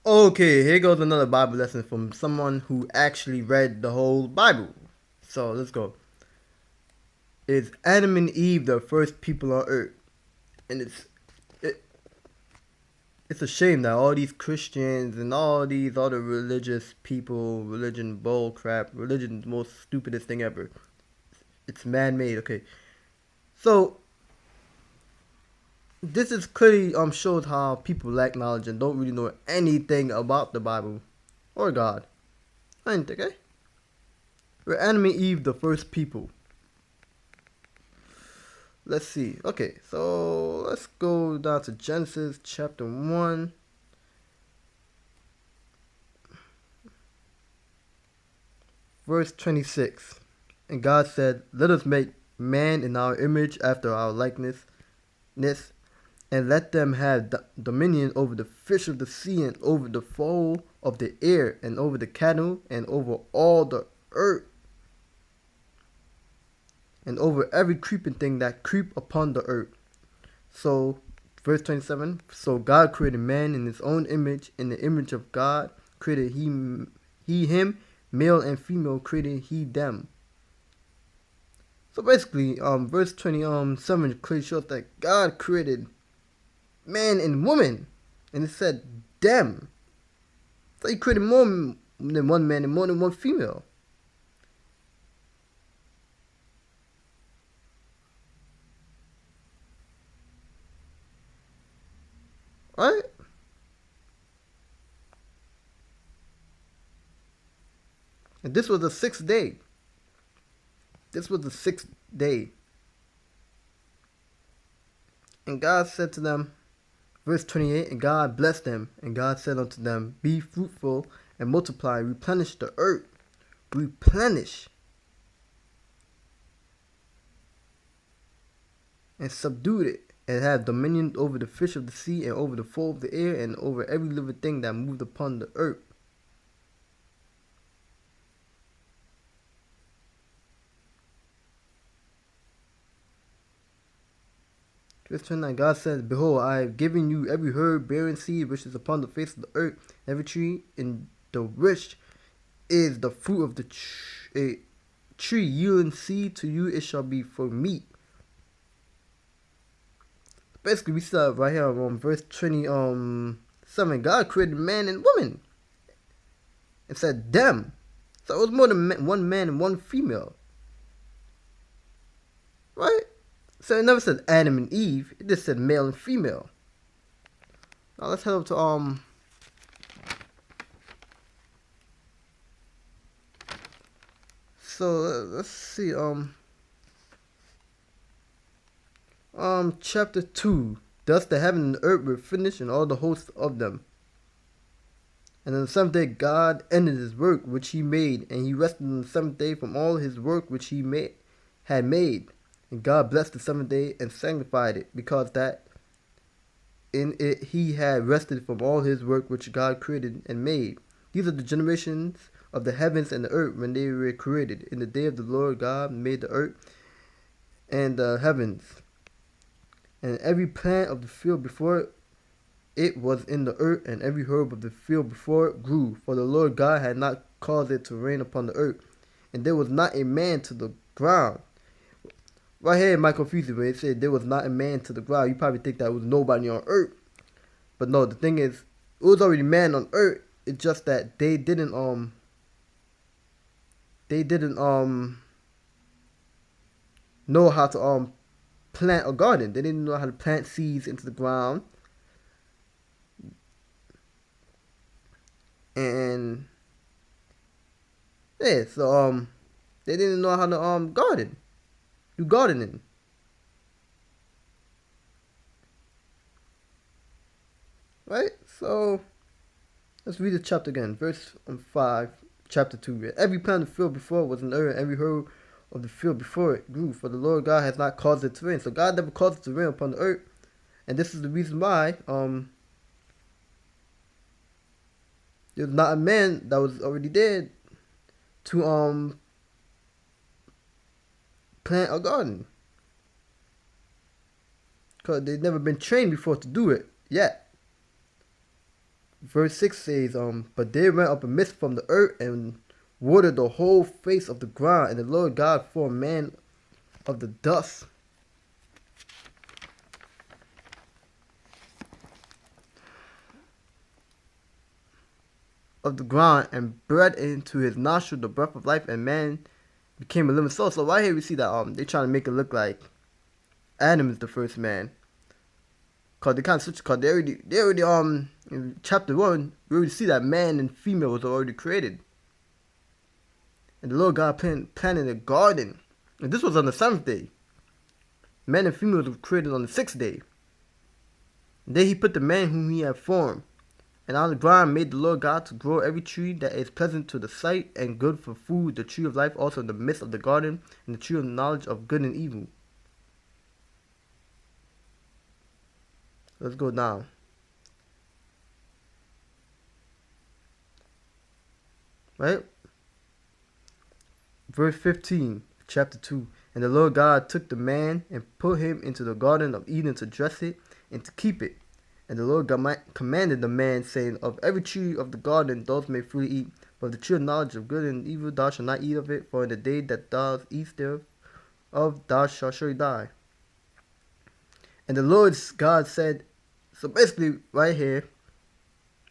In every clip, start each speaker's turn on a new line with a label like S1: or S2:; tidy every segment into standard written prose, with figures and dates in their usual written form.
S1: Okay, here goes another Bible lesson from someone who actually read the whole Bible. So let's go. Is Adam and Eve the first people on earth? And it, it's a shame that all these Christians and all these other religious people, religion bull crap, religion the most stupidest thing ever. It's man made. Okay, so this is clearly shows how people lack knowledge and don't really know anything about the Bible or God. Anything, okay? Were Adam and Eve the first people? Let's see. Okay, so let's go down to Genesis chapter 1, verse 26. And God said, "Let us make man in our image after our likeness, and let them have dominion over the fish of the sea, and over the fowl of the air, and over the cattle, and over all the earth, and over every creeping thing that creep upon the earth." So, verse 27, so God created man in his own image, in the image of God created he him, male and female created he them. So basically, verse 27 clearly shows that God created man and woman, and it said them. So he created more than one man and more than one female. Right? And this was the sixth day. This was the sixth day. And God said to them, verse 28, and God blessed them, and God said unto them, be fruitful and multiply, replenish the earth. Replenish. And subdued it, and have dominion over the fish of the sea, and over the fowl of the air, and over every living thing that moved upon the earth. Verse 29, God said, behold, I have given you every herb bearing seed which is upon the face of the earth, every tree in the which is the fruit of the tree yielding seed to you, it shall be for meat. Basically, we start right here on verse 27. God created man and woman. It said them. So it was more than one man and one female. Right? So it never said Adam and Eve. It just said male and female. Now let's head up to so let's see chapter 2. Thus the heaven and the earth were finished, and all the hosts of them. And on the seventh day God ended his work which he made, and he rested on the seventh day from all his work which he had made. And God blessed the seventh day and sanctified it, because that in it he had rested from all his work which God created and made. These are the generations of the heavens and the earth when they were created. In the day of the Lord God made the earth and the heavens, and every plant of the field before it was in the earth, and every herb of the field before it grew. For the Lord God had not caused it to rain upon the earth, and there was not a man to the ground. Right here, my confusion when it said there was not a man to the ground. You probably think that was nobody on earth, but no. The thing is, it was already man on earth. It's just that they didn't know how to plant a garden. They didn't know how to plant seeds into the ground, and yeah, so they didn't know how to do gardening. Right? So let's read the chapter again. Verse 5, chapter 2. Every plant of the field before it was in earth, and every herb of the field before it grew. For the Lord God has not caused it to rain. So God never caused it to rain upon the earth. And this is the reason why there's not a man that was already dead to plant a garden. Because they've never been trained before to do it yet. verse 6 says, but there went up a mist from the earth and watered the whole face of the ground, and the Lord God formed man of the dust of the ground and breathed into his nostril the breath of life, and man became a living soul. So right here we see that they trying to make it look like Adam is the first man. Cause they kind of switch. Cause they already in chapter 1 we already see that man and female was already created, and the Lord God planted a garden, and this was on the 7th day. Man and female was created on the 6th day. And then he put the man whom he had formed, and on the ground made the Lord God to grow every tree that is pleasant to the sight and good for food, the tree of life also in the midst of the garden, and the tree of knowledge of good and evil. Let's go down. Right? Verse 15, chapter 2. And the Lord God took the man and put him into the garden of Eden to dress it and to keep it. And the Lord God commanded the man, saying, of every tree of the garden thou may freely eat, but of the tree of knowledge of good and evil thou shalt not eat of it, for in the day that thou eatest thereof thou shalt surely die. And the Lord God said, so basically right here,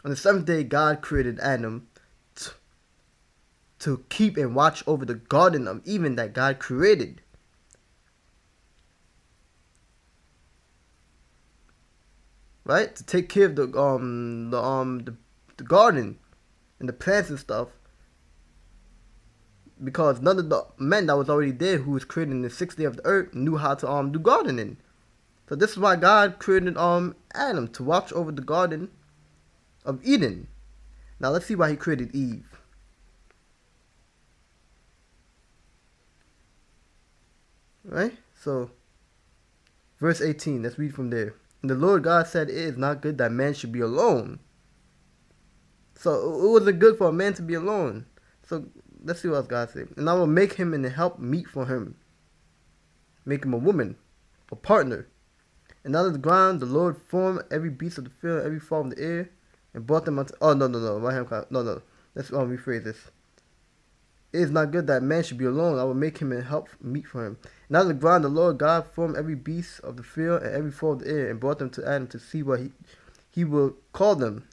S1: on the 7th day God created Adam to keep and watch over the garden of Eden that God created. Right? To take care of the garden and the plants and stuff. Because none of the men that was already there who was created in the 6th day of the earth knew how to do gardening. So this is why God created Adam, to watch over the garden of Eden. Now let's see why he created Eve. Right? So verse 18, let's read from there. And the Lord God said, it is not good that man should be alone. So it wasn't good for a man to be alone. So let's see what else God said. And I will make him and help meet for him. Make him a woman, a partner. And out of the ground the Lord formed every beast of the field, every fowl of the air, and brought them unto... Oh, no. No. Let's rephrase this. It is not good that man should be alone. I will make him and help meet for him. And out of the ground the Lord God formed every beast of the field and every fowl of the air, and brought them to Adam to see what he will call them.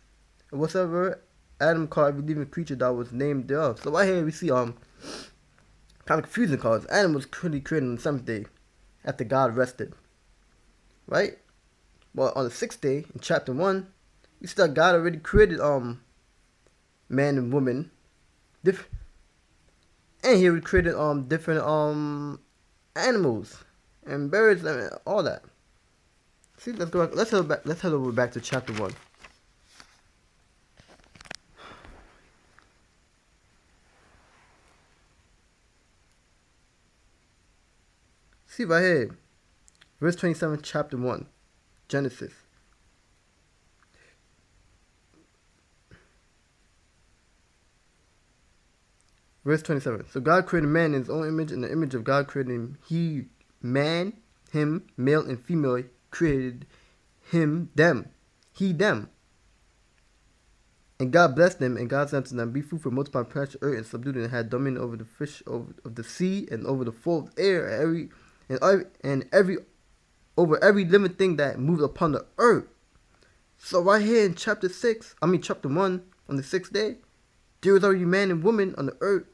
S1: And whatsoever Adam called every living creature that was named thereof. So right here we see kind of confusing, because Adam was created on the 7th day after God rested. Right? Well, on the 6th day, in chapter 1, we see that God already created man and woman. And he created different animals and birds and all that. See, let's go back. Let's head over back to chapter 1. See right here. Verse 27, chapter 1, Genesis. Verse 27. So God created man in his own image, in the image of God created him. Him, male and female, created him, them. He, them. And God blessed them, and God said unto them, be fruitful, multiply, replenish the earth, and subdue it, and had dominion over the fish of the sea, and over the fowl of the air, over every living thing that moved upon the earth. So right here in chapter 1, on the 6th day, there was already man and woman on the earth.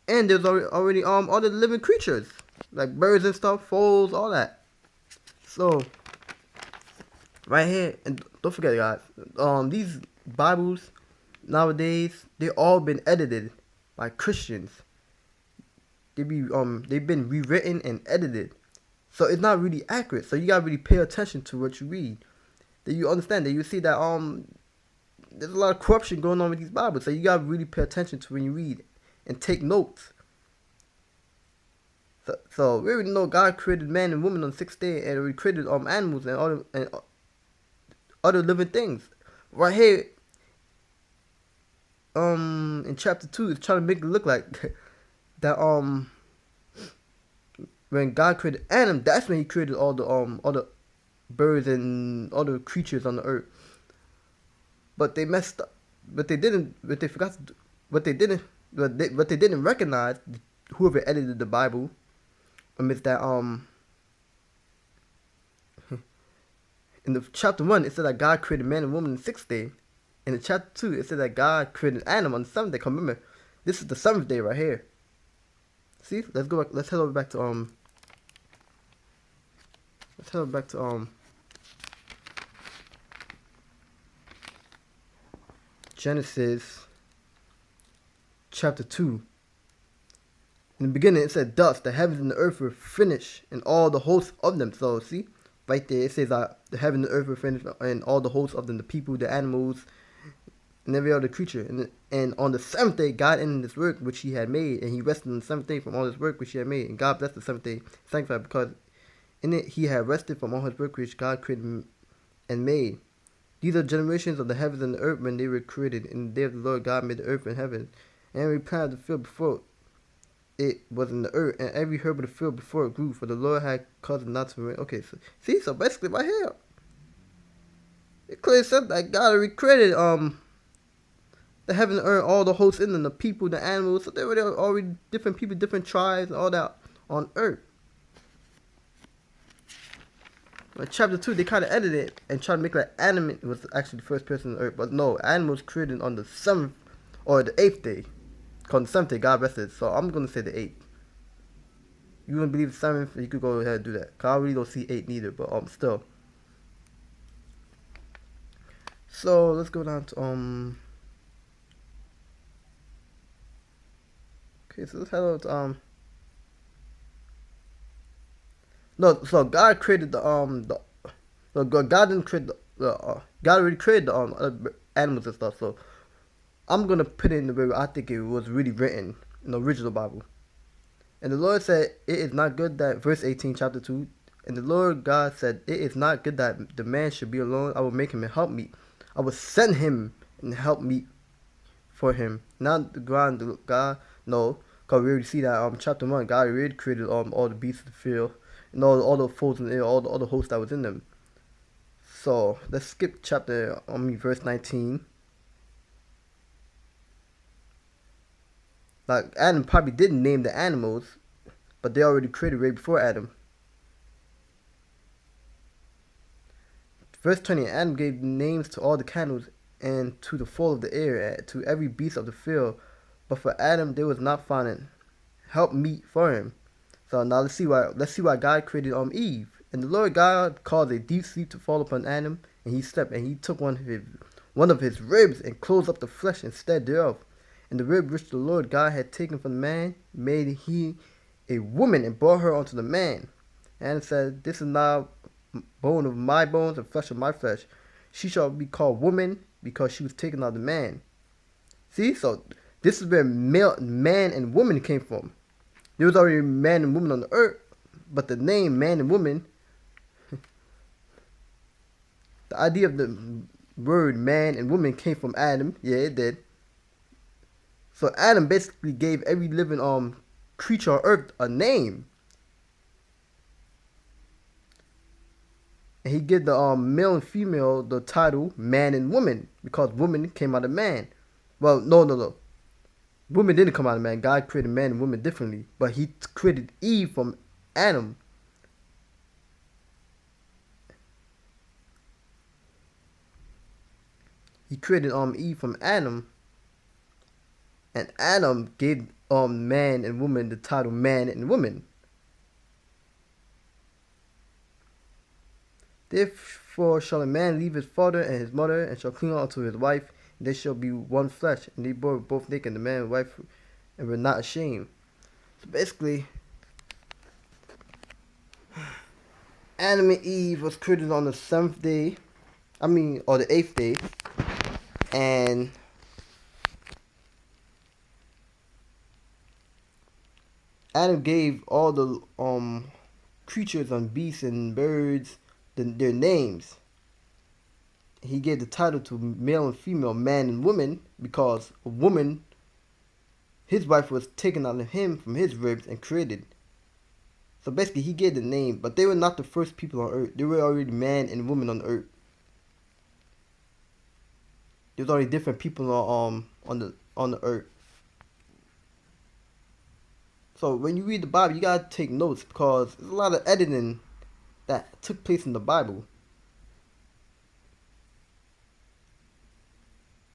S1: And there's already all the living creatures, like birds and stuff, fowls, all that. So right here, and don't forget, guys, these Bibles nowadays, they all been edited by Christians. They've been rewritten and edited, so it's not really accurate. So you gotta really pay attention to what you read. That you understand that you see that there's a lot of corruption going on with these Bibles. So you gotta really pay attention to when you read and take notes. So we already know God created man and woman on the 6th day, and we created animals and other living things. Right here, in chapter 2, it's trying to make it look like that when God created Adam, that's when he created all the birds and other creatures on the earth. But they messed up. But they didn't. But they forgot. What they didn't. What they didn't recognize. Whoever edited the Bible, is that in the chapter 1 it said that God created man and woman on the 6th day. In the chapter 2 it said that God created Adam on the 7th day. Come remember, this is the 7th day right here. See, let's go back. Let's head over back to Let's head over back to Genesis chapter 2. In the beginning it said, thus the heavens and the earth were finished, and all the hosts of them. So see, right there it says that the heaven and the earth were finished, and all the hosts of them, the people, the animals, and every other creature. And on the 7th day God ended this work which he had made, and he rested on the 7th day from all his work which he had made. And God blessed the 7th day, sanctified, because in it he had rested from all his work which God created and made. These are generations of the heavens and the earth when they were created. In the day of the Lord God made the earth and heaven, and every plant of the field before it was in the earth, and every herb of the field before it grew, for the Lord had caused it not to rain. Okay, so see, so basically right here, it clearly said that God recreated the heaven and earth, all the hosts in them, the people, the animals. So there were already different people, different tribes, and all that on earth. But chapter 2, they kind of edited it and tried to make like Adam was actually the first person on earth, but no, Adam was created on the 7th or the 8th day. Because the 7th day God rested, so I'm gonna say the 8th. You wouldn't believe the 7th, you could go ahead and do that. Cause I really don't see 8 neither, but still. So let's go down to okay, so let's head over to no, so God created God didn't create God already created the other animals and stuff. So I'm gonna put it in the way I think it was really written in the original Bible. And the Lord said, it is not good that, verse 18, chapter 2, and the Lord God said, it is not good that the man should be alone. I will make him a helpmeet. I will send him and helpmeet for him. Not the ground, God, no, because we already see that chapter 1, God already created all the beasts of the field, and all the foes in the air, all the hosts that was in them. So let's skip verse 19. Like, Adam probably didn't name the animals, but they already created right before Adam. Verse 20, Adam gave names to all the cattle and to the fowl of the air, to every beast of the field. But for Adam there was not found an helpmeet for him. So now let's see why God created Eve. And the Lord God caused a deep sleep to fall upon Adam, and he slept, and he took one of his ribs and closed up the flesh instead thereof. And the rib which the Lord God had taken from the man made he a woman and brought her unto the man. And said, this is now bone of my bones and flesh of my flesh. She shall be called woman, because she was taken out of the man. See, so this is where man and woman came from. There was already man and woman on the earth, but the name man and woman, the idea of the word man and woman came from Adam. Yeah, it did. So Adam basically gave every living creature on earth a name. And he gave the male and female the title man and woman, because woman came out of man. Well, no. Woman didn't come out of man. God created man and woman differently. But he created Eve from Adam. He created Eve from Adam. And Adam gave man and woman the title man and woman. Therefore shall a man leave his father and his mother, and shall cling unto his wife, and they shall be one flesh. And they were both naked, the man and wife, and were not ashamed. So basically, Adam and Eve was created on the 7th day, or the 8th day, and Adam gave all the creatures and beasts and birds their names. He gave the title to male and female, man and woman, because a woman, his wife, was taken out of him from his ribs and created. So basically, he gave the name, but they were not the first people on earth. There were already man and woman on earth. There's already different people on the earth. So when you read the Bible, you gotta take notes because there's a lot of editing that took place in the Bible.